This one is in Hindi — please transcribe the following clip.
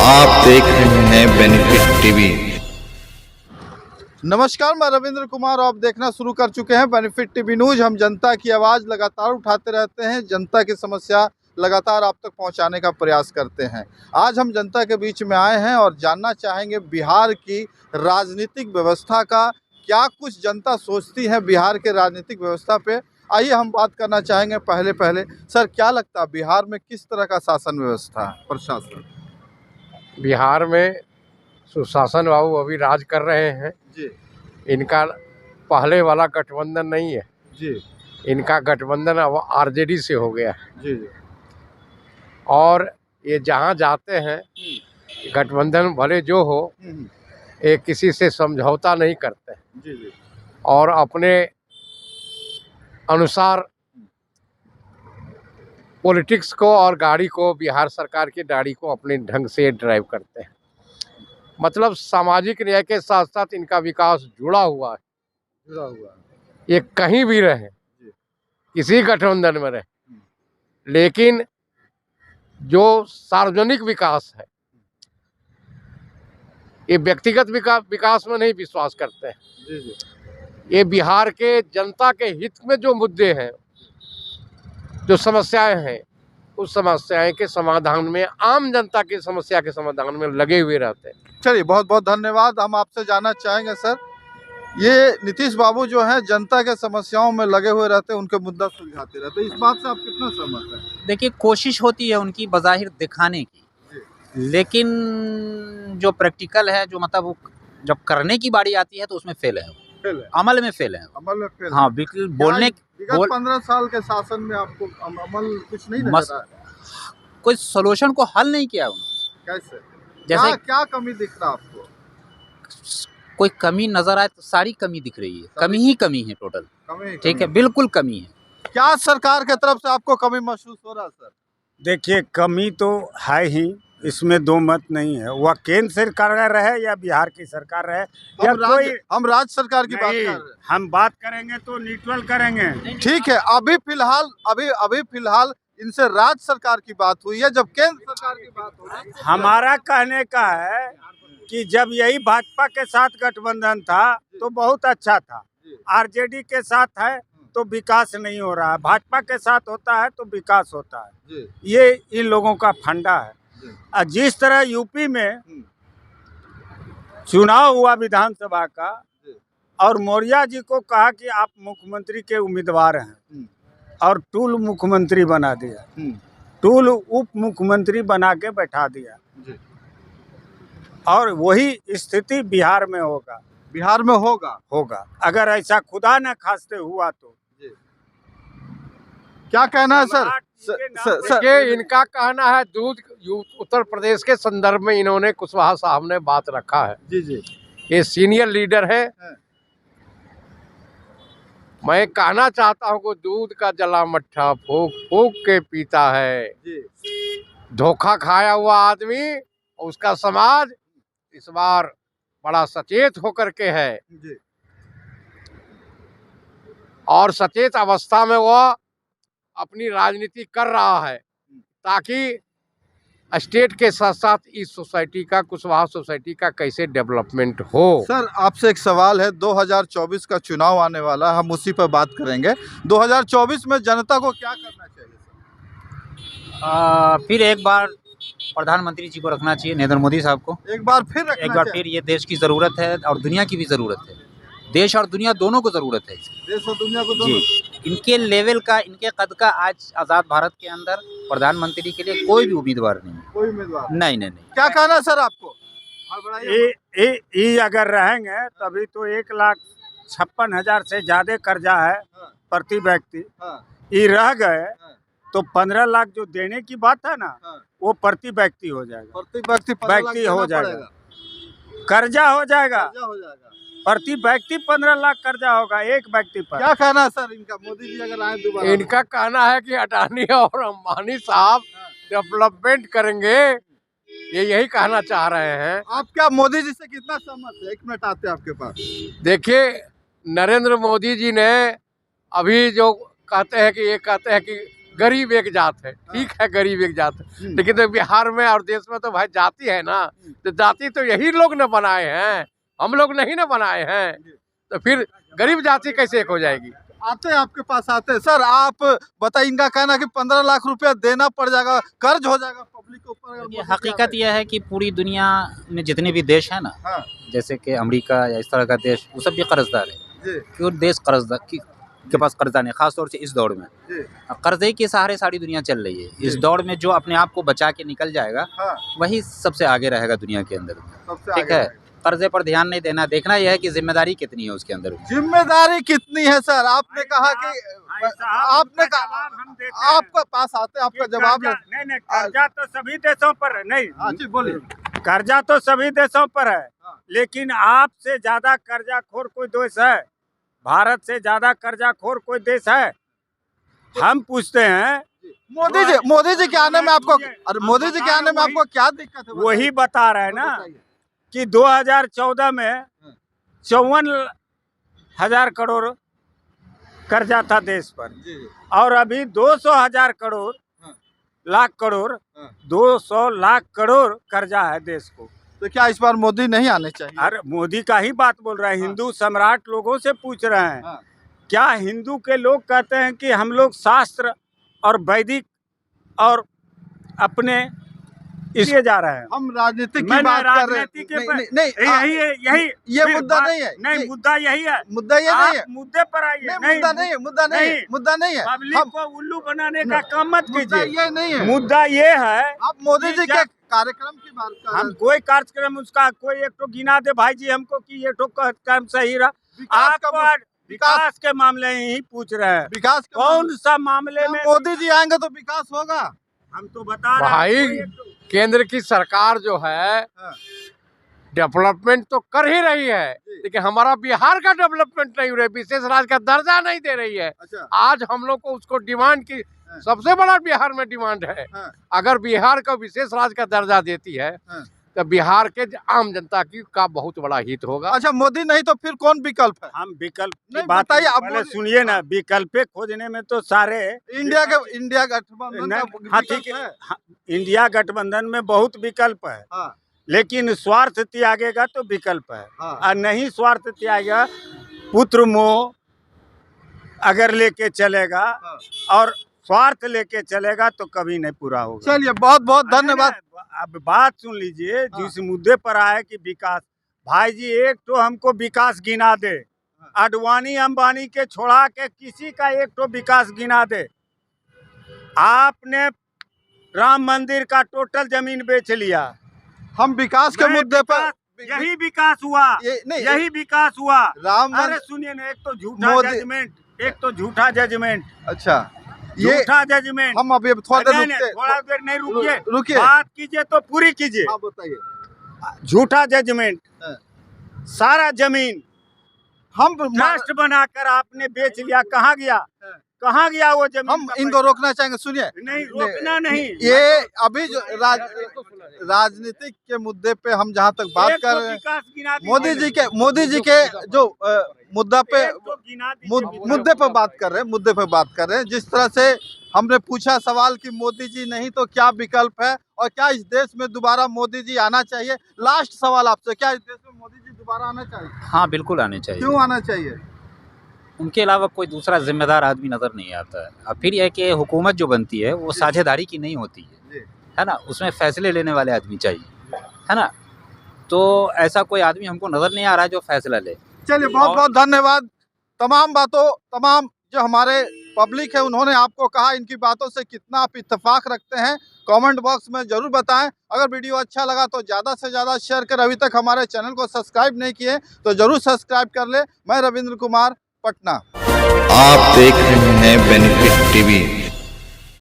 आप देख रहे हैं बेनिफिट टीवी। नमस्कार, मैं रविंद्र कुमार और आप देखना शुरू कर चुके हैं बेनिफिट टीवी न्यूज। हम जनता की आवाज़ लगातार उठाते रहते हैं, जनता की समस्या लगातार आप तक पहुंचाने का प्रयास करते हैं। आज हम जनता के बीच में आए हैं और जानना चाहेंगे बिहार की राजनीतिक व्यवस्था का क्या कुछ जनता सोचती है बिहार के राजनीतिक व्यवस्था पे। आइए हम बात करना चाहेंगे। पहले सर, क्या लगता है बिहार में किस तरह का शासन व्यवस्था है, प्रशासन? बिहार में सुशासन बाबू अभी राज कर रहे हैं जी इनका पहले वाला गठबंधन नहीं है। जी इनका गठबंधन अब आरजेडी से हो गया है जी जी और ये जहाँ जाते हैं गठबंधन भले जो हो, ये किसी से समझौता नहीं करते हैं जी जी और अपने अनुसार पॉलिटिक्स को और गाड़ी को, बिहार सरकार की गाड़ी को अपने ढंग से ड्राइव करते हैं। मतलब सामाजिक न्याय के साथ साथ इनका विकास जुड़ा हुआ है। ये कहीं भी रहे, किसी गठबंधन में रहे, लेकिन जो सार्वजनिक विकास है, ये व्यक्तिगत विकास में नहीं विश्वास करते हैं। जी जी ये बिहार के जनता के हित में जो मुद्दे हैं, जो समस्याएं हैं, उस समस्याएं के समाधान में, आम जनता की समस्या के समाधान में लगे हुए रहते हैं। चलिए, बहुत बहुत धन्यवाद। हम आपसे जानना चाहेंगे सर, ये नीतीश बाबू जो है जनता के समस्याओं में लगे हुए रहते हैं, उनके मुद्दा सुलझाते रहते हैं, इस बात से आप कितना सहमत हैं? देखिए, कोशिश होती है उनकी बज़ाहिर दिखाने की, लेकिन जो प्रैक्टिकल है, जो मतलब वो जब करने की बारी आती है तो उसमें फेल है, अमल में फेल है। अमल में फेल। हाँ, बिल्कुल। बोलने 15 साल के शासन में आपको अमल कुछ नहीं नजर आया? कोई सोल्यूशन को हल नहीं किया उन्होंने। कैसे? जैसे क्या कमी दिख रहा आपको? कोई कमी नजर आए तो सारी कमी दिख रही है। कमी ही कमी है, टोटल। ठीक है, बिल्कुल कमी है। क्या सरकार के तरफ से आपको कमी महसूस हो रहा है सर? देखिए, कमी तो है ही, इसमें दो मत नहीं है। वह केंद्र सरकार रहे या बिहार की सरकार रहे या कोई, हम राज्य सरकार की बात कर रहे हैं। हम बात करेंगे तो न्यूट्रल करेंगे। ठीक है, अभी फिलहाल इनसे राज्य सरकार की बात हुई है, जब केंद्र सरकार की बात हो रही है। हमारा कहने का है कि जब यही भाजपा के साथ गठबंधन था तो बहुत अच्छा था। आरजेडी के साथ है तो विकास नहीं हो रहा है, भाजपा के साथ होता है तो विकास होता है। ये इन लोगों का फंडा है। जिस तरह यूपी में चुनाव हुआ विधानसभा का और मौर्य जी को कहा कि आप मुख्यमंत्री के उम्मीदवार हैं और टूल मुख्यमंत्री बना दिया, टूल उप मुख्यमंत्री बना के बैठा दिया। और वही स्थिति बिहार में होगा अगर ऐसा खुदा न खास्ते हुआ तो। क्या कहना है सर? ये इनका कहना है, उत्तर प्रदेश के संदर्भ में इन्होंने कुशवाहा साहब ने बात रखा है। जी जी, ये सीनियर लीडर है। मैं कहना चाहता हूँ कि दूध का जला मट्ठा फूक फूक के पीता है। धोखा खाया हुआ आदमी और उसका समाज इस बार बड़ा सचेत होकर के है और सचेत अवस्था में वह अपनी राजनीति कर रहा है, ताकि स्टेट के साथ साथ इस सोसाइटी का, कुशवाहा सोसाइटी का कैसे डेवलपमेंट हो। सर आपसे एक सवाल है, 2024 का चुनाव आने वाला है, हम उसी पर बात करेंगे। 2024 में जनता को क्या करना चाहिए सर? फिर एक बार प्रधानमंत्री जी को रखना चाहिए, नरेंद्र मोदी साहब को। एक बार फिर ये देश की ज़रूरत है और दुनिया की भी ज़रूरत है। देश और दुनिया दोनों को ज़रूरत है। देश और दुनिया को जी, इनके लेवल का, इनके कद का आज आज़ाद भारत के अंदर प्रधानमंत्री के लिए कोई भी उम्मीदवार नहीं। कोई उम्मीदवार नहीं। क्या कहना है सर आपको? ये अगर रहेंगे तभी तो 1,56,000 से ज्यादा कर्जा है प्रति व्यक्ति। ये रह गए तो 15 लाख जो देने की बात है ना, वो प्रति व्यक्ति हो जाएगा। व्यक्ति हो जाएगा, कर्जा हो जाएगा। प्रति व्यक्ति 15 लाख कर्जा होगा एक व्यक्ति पर। क्या कहना है सर इनका? मोदी जी अगर आए दोबारा? इनका कहना है कि अडानी और अंबानी साहब डेवलपमेंट करेंगे, ये यही कहना चाह रहे हैं। आप क्या मोदी जी से कितना सहमत है? 1 मिनट आते हैं आपके पास। देखिए, नरेंद्र मोदी जी ने अभी जो कहते हैं कि गरीब एक जात है, ठीक है, गरीब एक जात है, लेकिन तो बिहार में और देश में तो भाई जाति है ना, तो जाति तो यही लोग न बनाए हैं, हम लोग नहीं ना बनाए हैं, तो फिर गरीब जाति कैसे एक हो जाएगी। आते हैं आपके पास आते हैं। सर आप बताइए, इनका कहना है कि 15 लाख रुपया देना पड़ जाएगा, कर्ज हो जाएगा पब्लिक के ऊपर। ये हकीकत यह है कि पूरी दुनिया में जितने भी देश हैं ना, हाँ। जैसे कि अमेरिका या इस तरह का देश, वो सब भी कर्जदार है। जी क्यों देश कर्जदार के पास कर्जा नहीं, खास तौर से इस दौर में जी कर्जे के सहारे सारी दुनिया चल रही है। इस दौर में जो अपने आप को बचा के निकल जाएगा हाँ, वही सबसे आगे रहेगा दुनिया के अंदर। सबसे ठीक आगे है, रहेगा। कर्जे पर ध्यान नहीं देना, देखना यह है कि जिम्मेदारी कितनी है उसके अंदर। जिम्मेदारी कितनी है सर? आपने कहा कि आपने कहा हम देते हैं आपके पास आते हैं, आपका जवाब है। नहीं नहीं, कर्जा तो सभी देशों पर है। नहीं हाँ जी बोलिए। कर्जा तो सभी देशों पर है, हाँ। लेकिन आपसे ज्यादा कर्जाखोर कोई देश है? भारत से ज्यादा कर्जाखोर कोई देश है? हम पूछते हैं। मोदी जी के आने में आपको, अरे मोदी जी के आने में आपको क्या दिक्कत है? वही बता रहे हैं ना कि 2014 में 54,000 करोड़ कर्जा था देश पर, और अभी 200,000 करोड़ हाँ। लाख करोड़ हाँ। 200 लाख करोड़ कर्जा है देश को। तो क्या इस बार मोदी नहीं आने चाहिए? अरे मोदी का ही बात बोल रहे हैं। हाँ। हिंदू सम्राट लोगों से पूछ रहे हैं। हाँ। क्या हिंदू के लोग कहते हैं कि हम लोग शास्त्र और वैदिक और अपने इसलिए जा रहे हैं? हम राजनीतिक की मैंने बात कर रहे हैं। राजनीति के पर- नहीं यही ये फिर मुद्दा बात- नहीं है। नहीं, मुद्दा यही है। मुद्दा ये आप नहीं है। मुद्दे पर आइए। नहीं मुद्दा नहीं है, मुद्दा नहीं है, नहीं। मुद्दा नहीं है। पब्लिक हम को उल्लू बनाने का काम मत मुद्दा कीजिए। ये नहीं है। मुद्दा ये है, आप मोदी जी कि के कार्यक्रम की बात कर रहे हम हैं। कोई कार्यक्रम उसका कोई एक तो गिना दे भाई जी हमको कि ये तो कार्यक्रम सही रहा। विकास का आपको विकास के मामले ही पूछ रहे हैं। विकास का कौन सा मामले में मोदी जी आएंगे तो विकास होगा। हम तो बता रहे हैं। भाई कोई एक तो- केंद्र की सरकार जो है हाँ। डेवलपमेंट तो कर ही रही है, लेकिन हमारा बिहार का डेवलपमेंट नहीं हो रहा है, विशेष राज्य का दर्जा नहीं दे रही है। अच्छा आज हम लोग को उसको डिमांड की सबसे बड़ा बिहार में डिमांड है। हाँ। अगर बिहार को विशेष राज्य का दर्जा देती है हाँ। तो बिहार के आम जनता की का बहुत बड़ा हित होगा। अच्छा मोदी नहीं तो फिर कौन विकल्प है? हम विकल्प की नहीं, बात बताइए, अब पहले मोदी- सुनिए ना। विकल्प खोजने में तो सारे इंडिया गठबंधन का हाँ विकल्प ठीक है। है। हाँ, इंडिया गठबंधन में बहुत विकल्प है, हाँ, लेकिन स्वार्थ त्यागेगा तो विकल्प है। हाँ। और नहीं स्वार्थ त्यागेगा, पुत्र मोह अगर लेके चलेगा हाँ। और स्वार्थ लेके चलेगा तो कभी नहीं पूरा होगा। चलिए बहुत बहुत धन्यवाद। अब बात सुन लीजिए, जिस मुद्दे पर आए कि विकास, भाई जी एक तो हमको विकास गिना दे, अडवाणी अंबानी के छोड़ा के किसी का एक तो विकास गिना दे। आपने राम मंदिर का टोटल जमीन बेच लिया। हम विकास के मैं मुद्दे पर यही विकास हुआ, नहीं, यही विकास हुआ। राम अरे मंदिर। सुनिए ना, एक तो झूठा मोदी- जजमेंट, एक तो झूठा जजमेंट, अच्छा ये झूठा जजमेंट। हम अभी थोड़ा देर नहीं, रुकते नहीं, थोड़ा देर नहीं रुकिए, रुकिए। बात कीजिए तो पूरी कीजिए। हाँ बताइए। झूठा जजमेंट, हाँ। सारा जमीन हम ट्रस्ट बनाकर आपने बेच लिया। कहाँ गया, कहाँ गया वो जमीन? हम का इनको पैसा? रोकना चाहेंगे। सुनिए नहीं, रोकना नहीं। ये अभी जो राजनीतिक के मुद्दे पे हम जहाँ तक बात एक कर तो रहे हैं, विकास गिना दीजिए। मोदी जी के जो मुद्दा पे एक तो गिना दीजिए। मुद्दे पे बात कर रहे हैं, मुद्दे पे बात कर रहे हैं। जिस तरह से हमने पूछा सवाल कि मोदी जी नहीं तो क्या विकल्प है और क्या इस देश में दोबारा मोदी जी आना चाहिए। लास्ट सवाल आपसे, क्या इस देश में मोदी जी दोबारा आना चाहिए? हाँ बिल्कुल आने चाहिए। क्यों आना चाहिए? उनके अलावा कोई दूसरा जिम्मेदार आदमी नज़र नहीं आता है। अब फिर यह कि हुकूमत जो बनती है वो साझेदारी की नहीं होती है ना, उसमें फैसले लेने वाले आदमी चाहिए, है ना। तो ऐसा कोई आदमी हमको नज़र नहीं आ रहा है जो फैसला ले। चलिए बहुत बहुत धन्यवाद। तमाम जो हमारे पब्लिक है उन्होंने आपको कहा, इनकी बातों से कितना आप इत्तेफाक रखते हैं कमेंट बॉक्स में ज़रूर बताएं। अगर वीडियो अच्छा लगा तो ज़्यादा से ज़्यादा शेयर कर। अभी तक हमारे चैनल को सब्सक्राइब नहीं किए तो ज़रूर सब्सक्राइब कर ले। मैं रविंद्र कुमार, पटना। आप देख रहे हैं बेनिफिट टीवी।